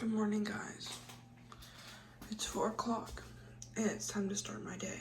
Good morning, guys. It's 4 o'clock and it's time to start my day.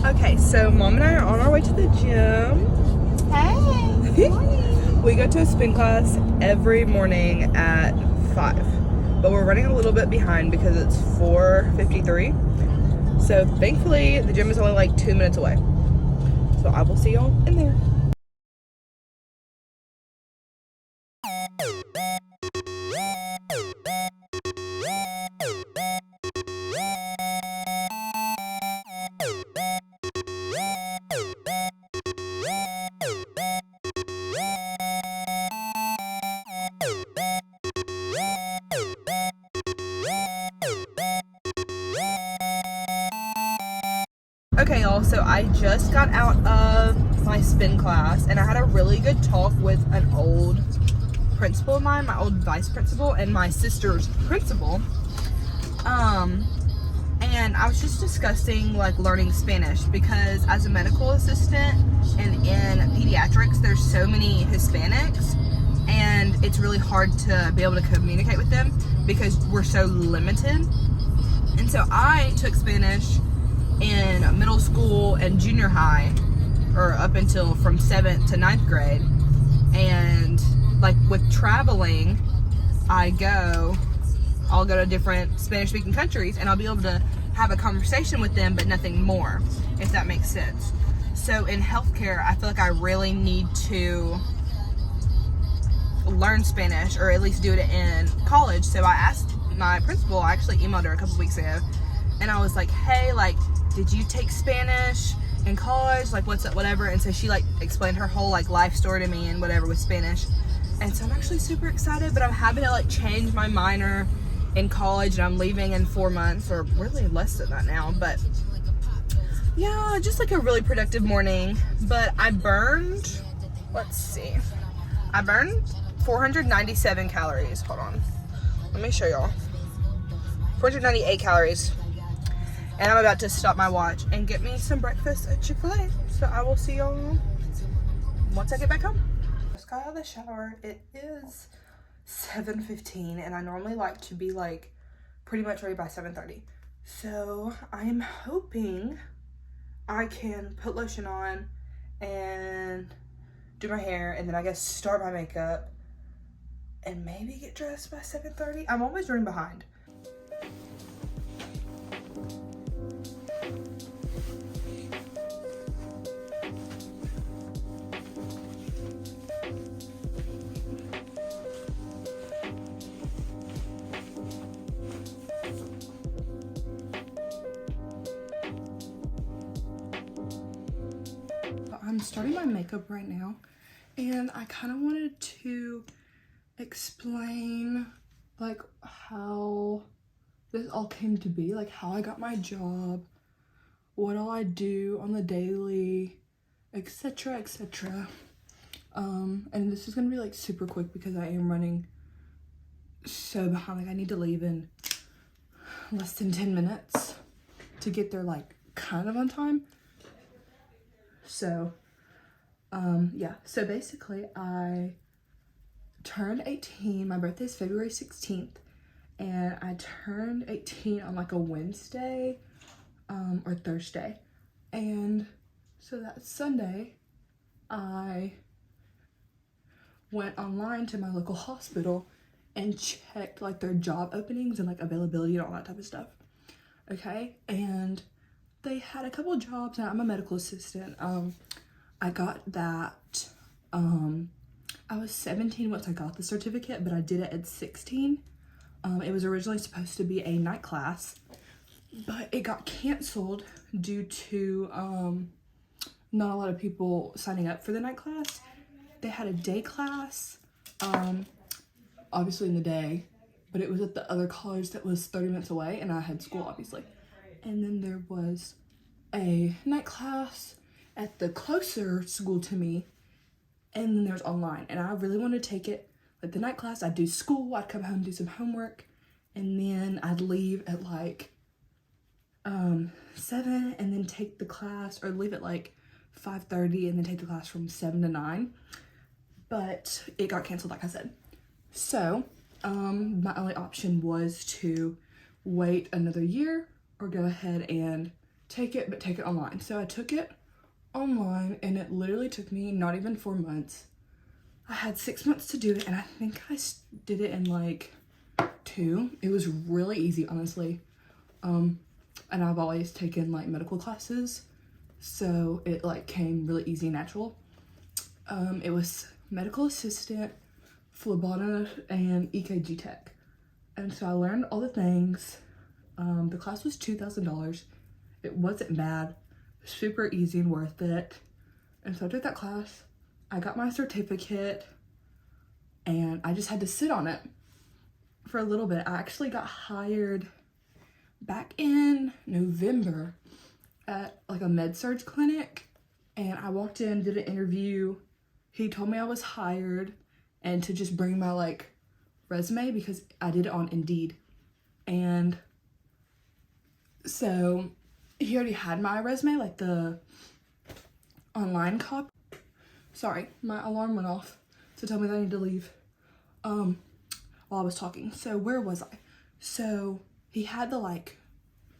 Okay, so Mom and I are on our way to the gym. Hey, good morning. We go to a spin class every morning at 5, but we're running a little bit behind because it's 4:53. So thankfully the gym is only like 2 minutes away. So I will see y'all in there. Okay, y'all, so I just got out of my spin class and I had a really good talk with an old principal of mine, my old vice principal, and my sister's principal. And I was just discussing like learning Spanish because as a medical assistant and in pediatrics, there's so many Hispanics and it's really hard to be able to communicate with them because we're so limited. And so I took Spanish in middle school and junior high, or up until from 7th to 9th grade. And like with traveling, I'll go to different Spanish speaking countries and I'll be able to have a conversation with them, but nothing more, if that makes sense. So in healthcare, I feel like I really need to learn Spanish, or at least do it in college. So I asked my principal, I actually emailed her a couple weeks ago, and I was like, hey, like, did you take Spanish in college? Like, what's up, whatever. And so she like explained her whole like life story to me and whatever with Spanish. And so I'm actually super excited, but I'm having to like change my minor in college and I'm leaving in 4 months, or really less than that now. But yeah, just like a really productive morning. But I burned, let's see, I burned 497 calories. Hold on, let me show y'all. 498 calories. And I'm about to stop my watch and get me some breakfast at Chick-fil-A. So I will see y'all once I get back home. Just got out of the shower. It is 7:15 and I normally like to be like pretty much ready by 7:30. So I'm hoping I can put lotion on and do my hair and then I guess start my makeup and maybe get dressed by 7:30. I'm always running behind. I'm starting my makeup right now and I kind of wanted to explain like how this all came to be, like how I got my job, what all I do on the daily, etc, etc. And this is gonna be like super quick because I am running so behind. Like I need to leave in less than 10 minutes to get there like kind of on time. So yeah, so basically I turned 18, my birthday is February 16th, and I turned 18 on like a Wednesday or Thursday. And so that Sunday, I went online to my local hospital and checked like their job openings and like availability and all that type of stuff. Okay, and they had a couple of jobs, and I'm a medical assistant. I got that, I was 17 once I got the certificate, but I did it at 16. It was originally supposed to be a night class, but it got canceled due to not a lot of people signing up for the night class. They had a day class, obviously in the day, but it was at the other college that was 30 minutes away, and I had school, obviously. And then there was a night class at the closer school to me, and then there's online. And I really wanted to take it, like the night class. I'd do school, I'd come home, do some homework, and then I'd leave at like 7, and then take the class, or leave at like 5:30 and then take the class from 7 to 9. But it got canceled, like I said. So my only option was to wait another year or go ahead and take it, but take it online. So I took it online, and it literally took me not even 4 months. I had 6 months to do it, and I think I did it in like 2. It was really easy, honestly. And I've always taken like medical classes, so it like came really easy and natural. It was medical assistant, phlebotomist, and EKG tech. And so I learned all the things. The class was $2,000. It wasn't bad, super easy and worth it. And so I took that class, I got my certificate, and I just had to sit on it for a little bit. I actually got hired back in November at like a med-surg clinic, and I walked in, did an interview. He told me I was hired and to just bring my like resume, because I did it on Indeed. And so he already had my resume, like the online copy. Sorry, my alarm went off to tell me that I need to leave while I was talking. So where was I? So he had the like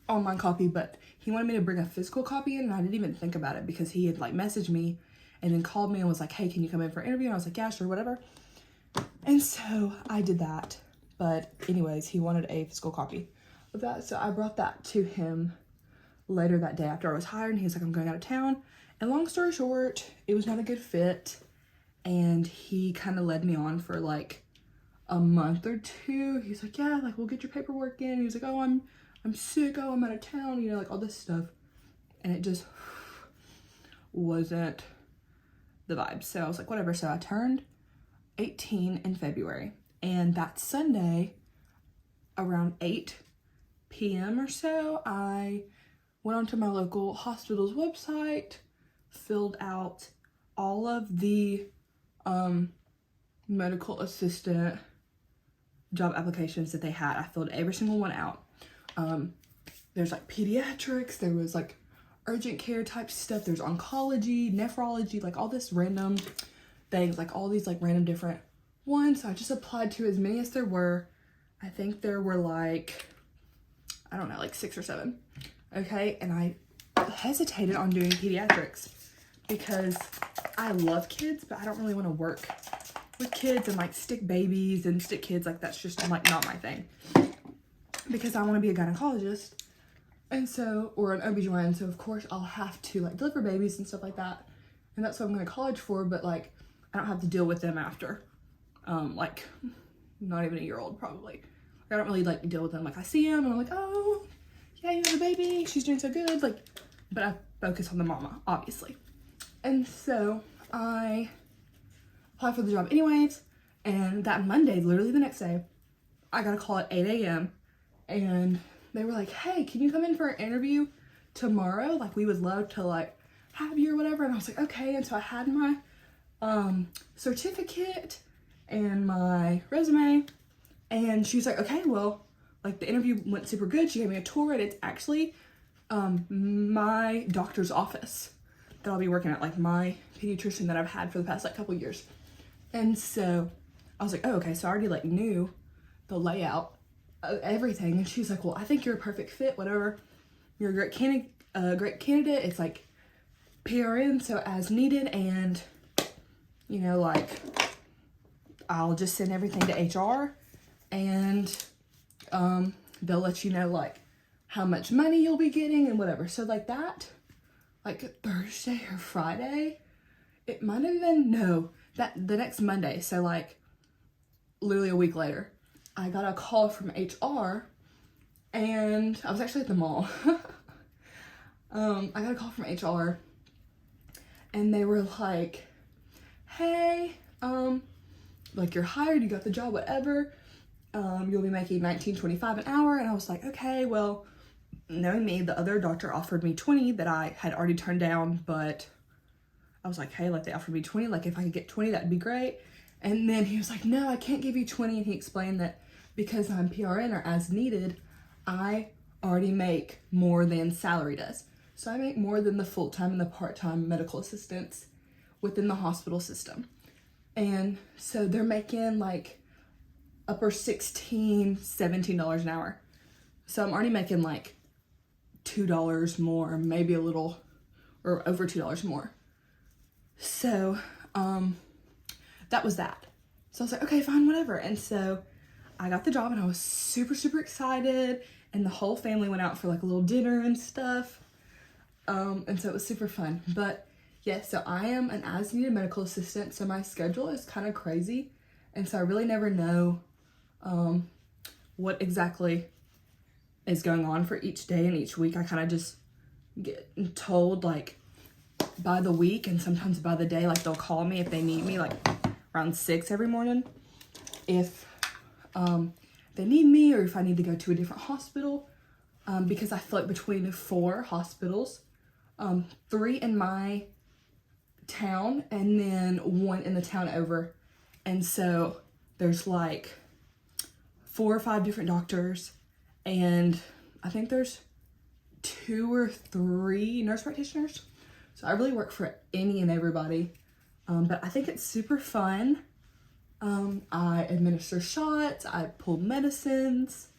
online copy, but he wanted me to bring a physical copy in, and I didn't even think about it, because he had like messaged me and then called me and was like, hey, can you come in for an interview? And I was like, yeah, sure, whatever. And so I did that. But anyways, he wanted a physical copy of that. So I brought that to him later that day after I was hired, and he was like, I'm going out of town. And long story short, it was not a good fit. And he kind of led me on for like a month or 2. He's like, yeah, like we'll get your paperwork in. He was like, oh, I'm sick. Oh, I'm out of town. You know, like all this stuff. And it just wasn't the vibe. So I was like, whatever. So I turned 18 in February. And that Sunday, around 8 p.m. or so, I went onto my local hospital's website, filled out all of the medical assistant job applications that they had. I filled every single one out. There's like pediatrics, there was like urgent care type stuff, there's oncology, nephrology, like all this random things, like all these like random different ones. So I just applied to as many as there were. I think there were like, I don't know, like 6 or 7. Okay, and I hesitated on doing pediatrics because I love kids, but I don't really want to work with kids and like stick babies and stick kids. Like that's just like not my thing, because I want to be a gynecologist, and so, or an OB/GYN, so of course I'll have to like deliver babies and stuff like that, and that's what I'm going to college for. But like I don't have to deal with them after like not even a year old probably. I don't really like deal with them. Like I see them and I'm like, oh yeah, you have a baby, she's doing so good, like, but I focus on the mama, obviously. And so I applied for the job anyways, and that Monday, literally the next day, I got a call at 8 a.m. and they were like, hey, can you come in for an interview tomorrow? Like, we would love to like have you or whatever. And I was like, okay. And so I had my certificate and my resume, and she was like, okay, well, like the interview went super good. She gave me a tour, and it's actually my doctor's office that I'll be working at, like my pediatrician that I've had for the past like couple years. And so I was like, oh, okay. So I already like knew the layout everything. And she's like, well, I think you're a perfect fit, whatever. You're a great candidate. It's like PRN, so as needed. And, you know, like, I'll just send everything to HR and they'll let you know, like, how much money you'll be getting and whatever. So, like, that, like, Thursday or Friday, it might have been, no, that the next Monday. So, like, literally a week later, I got a call from HR, and I was actually at the mall. I got a call from HR, and they were like, hey, like, you're hired, you got the job, whatever. You'll be making $19.25 an hour. And I was like, okay, well, knowing me, the other doctor offered me 20 that I had already turned down, but I was like, hey, like, they offered me 20, like, if I could get 20, that'd be great. And then he was like, no, I can't give you 20. And he explained that because I'm PRN or as needed, I already make more than salary does. So I make more than the full-time and the part-time medical assistants within the hospital system. And so they're making like upper $16, $17 an hour. So I'm already making like $2 more, maybe a little, or over $2 more. So, that was that. So I was like, okay, fine, whatever. And so I got the job and I was super, super excited. And the whole family went out for like a little dinner and stuff. And so it was super fun. But yeah, so I am an as needed medical assistant. So my schedule is kind of crazy. And so I really never know what exactly is going on for each day and each week. I kind of just get told like by the week and sometimes by the day. Like they'll call me if they need me like around 6 every morning if they need me or if I need to go to a different hospital, because I float between 4 hospitals, 3 in my town and then 1 in the town over. And so there's like 4 or 5 different doctors, and I think there's 2 or 3 nurse practitioners. So I really work for any and everybody. But I think it's super fun. I administer shots, I pull medicines,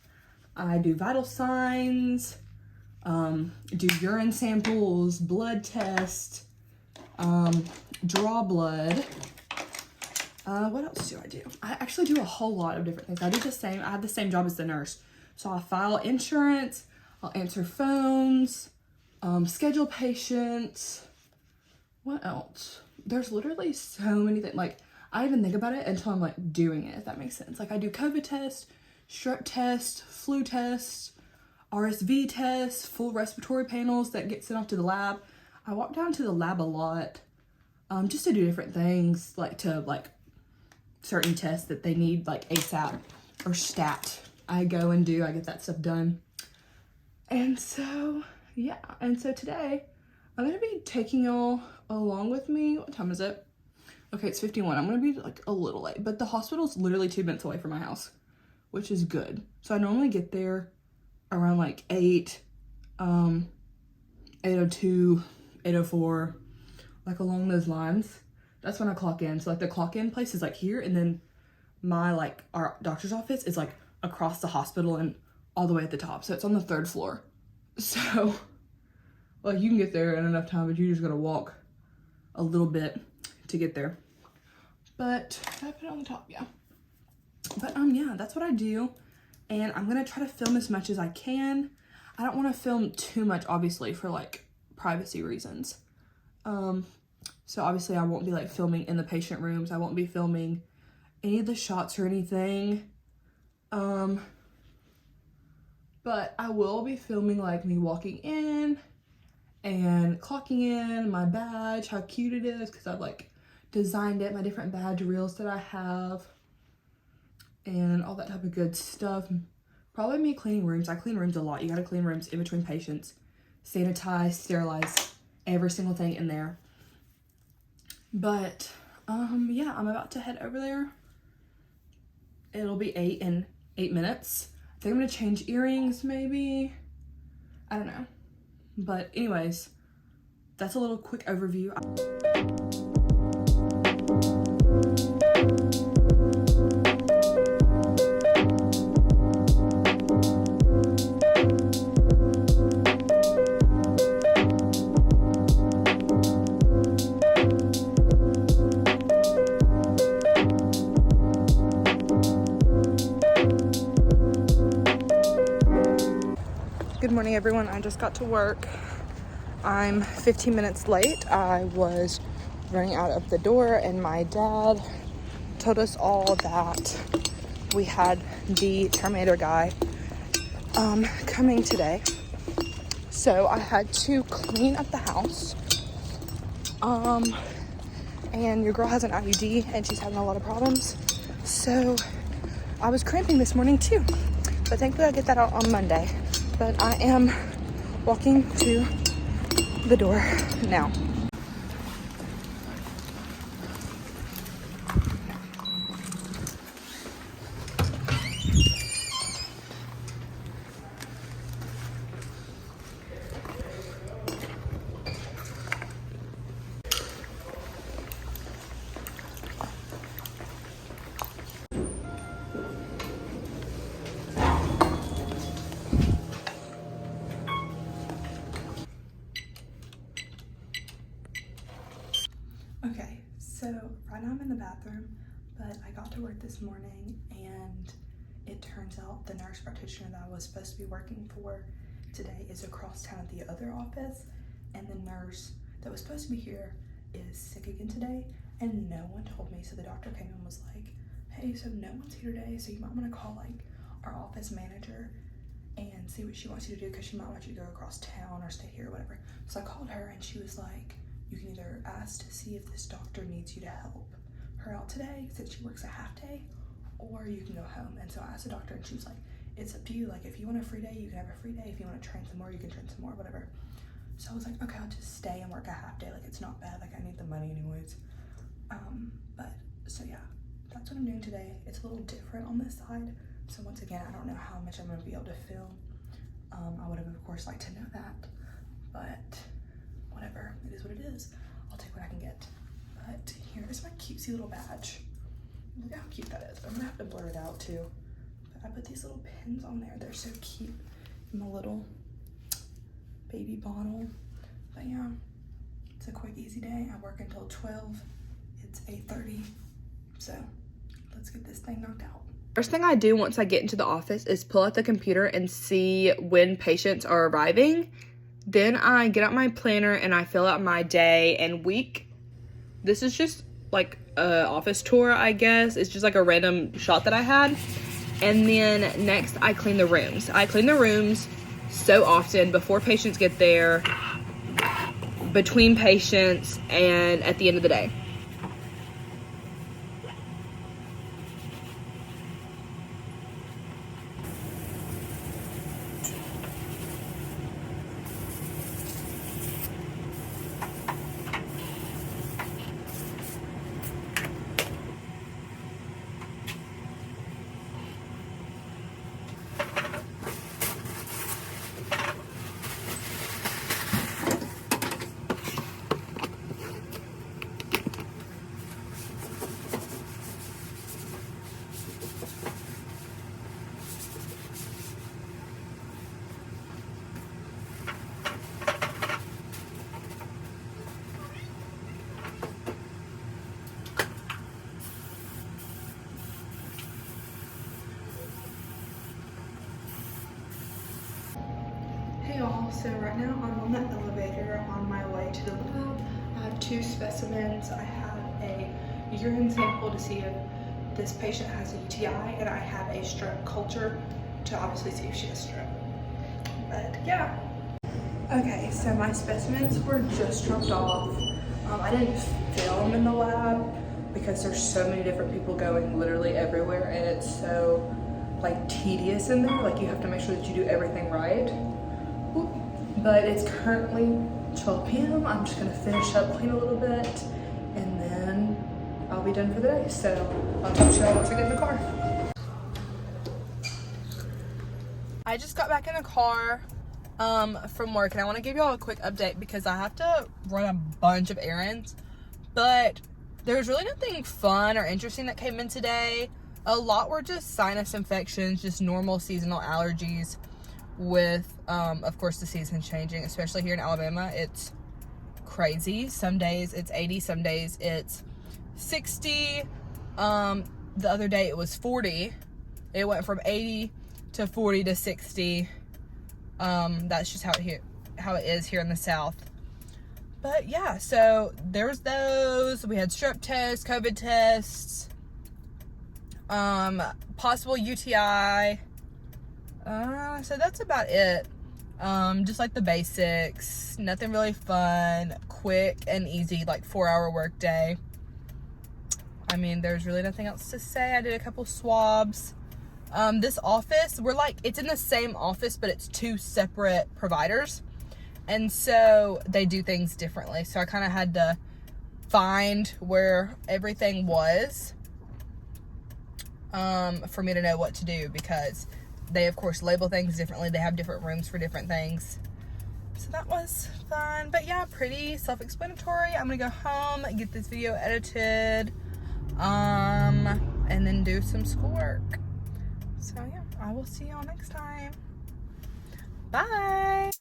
I do vital signs, do urine samples, blood tests, draw blood. What else do I do? I actually do a whole lot of different things. I have the same job as the nurse. So I file insurance, I'll answer phones, schedule patients. What else? There's literally so many things. Like, I even think about it until I'm like doing it, if that makes sense. Like I do COVID tests, strep tests, flu tests, RSV tests, full respiratory panels that get sent off to the lab. I walk down to the lab a lot, just to do different things, like to like certain tests that they need like ASAP or stat. I go and I get that stuff done. And so, yeah. And so today I'm going to be taking y'all along with me. What time is it? Okay, it's 51. I'm going to be like a little late, but the hospital's literally 2 minutes away from my house, which is good. So I normally get there around like 8, 8:02, 8:04, like along those lines. That's when I clock in. So like the clock in place is like here, and then my like our doctor's office is like across the hospital and all the way at the top. So it's on the 3rd floor. So like you can get there in enough time, but you just gotta walk a little bit to get there. But I put it on the top, yeah. But yeah, that's what I do. And I'm gonna try to film as much as I can. I don't wanna film too much, obviously, for like privacy reasons. So obviously I won't be like filming in the patient rooms. I won't be filming any of the shots or anything. But I will be filming like me walking in and clocking in, my badge, how cute it is, because I've like designed it, my different badge reels that I have, and all that type of good stuff. Probably me cleaning rooms. I clean rooms a lot. You gotta clean rooms in between patients, sanitize, sterilize every single thing in there. But yeah, I'm about to head over there. It'll be 8 in 8 minutes. I think I'm gonna change earrings maybe. I don't know. But anyways, that's a little quick overview. Good morning, everyone. I just got to work. I'm 15 minutes late. I was running out of the door and my dad told us all that we had the Terminator guy coming today. So I had to clean up the house. And your girl has an IUD and she's having a lot of problems. So I was cramping this morning too. But thankfully I get that out on Monday. But I am walking to the door now. Okay, so right now I'm in the bathroom, but I got to work this morning and it turns out the nurse practitioner that I was supposed to be working for today is across town at the other office, and the nurse that was supposed to be here is sick again today, and no one told me. So the doctor came and was like, hey, so no one's here today, so you might want to call like our office manager and see what she wants you to do, because she might want you to go across town or stay here or whatever. So I called her and she was like, you can either ask to see if this doctor needs you to help her out today since she works a half day, or you can go home. And so I asked the doctor and she was like, it's up to you. Like, if you want a free day, you can have a free day. If you want to train some more, you can train some more, whatever. So I was like, okay, I'll just stay and work a half day. Like, it's not bad. Like, I need the money anyways. But so yeah, that's what I'm doing today. It's a little different on this side. So once again, I don't know how much I'm going to be able to film. I would have, of course, liked to know that, but whatever, it is what it is. I'll take what I can get. But here is my cutesy little badge. Look at how cute that is. I'm gonna have to blur it out too. But I put these little pins on there. They're so cute. In my little baby bottle. But yeah, it's a quick, easy day. I work until 12. It's 8:30. So let's get this thing knocked out. First thing I do once I get into the office is pull out the computer and see when patients are arriving. Then I get out my planner and I fill out my day and week. This is just like a office tour, I guess. It's just like a random shot that I had. And then next I clean the rooms. I clean the rooms so often before patients get there, between patients, and at the end of the day. Hey y'all, so right now I'm on the elevator on my way to the lab. I have 2 specimens. I have a urine sample to see if this patient has a UTI, and I have a strep culture to obviously see if she has strep. But yeah. Okay, so my specimens were just dropped off. I didn't film in the lab because there's so many different people going literally everywhere, and it's so like tedious in there. Like, you have to make sure that you do everything right. But it's currently 12 p.m. I'm just gonna finish up, clean a little bit, and then I'll be done for the day. So I'll talk to y'all once I get in the car. I just got back in the car from work, and I want to give y'all a quick update because I have to run a bunch of errands. But there's really nothing fun or interesting that came in today. A lot were just sinus infections, just normal seasonal allergies with, of course, the season changing, especially here in Alabama. It's crazy. Some days it's 80, some days it's 60. The other day it was 40. It went from 80 to 40 to 60 That's just how it is here in the South. But yeah, so there was those. We had strep tests, COVID tests, possible UTI. So that's about it. Just like the basics, nothing really fun, quick and easy, like 4-hour workday. I mean, there's really nothing else to say. I did a couple swabs. This office, it's in the same office, but it's 2 separate providers. And so they do things differently. So I kind of had to find where everything was, for me to know what to do, because they, of course, label things differently. They have different rooms for different things. So that was fun. But yeah, pretty self-explanatory. I'm going to go home, get this video edited, and then do some schoolwork. So yeah, I will see y'all next time. Bye.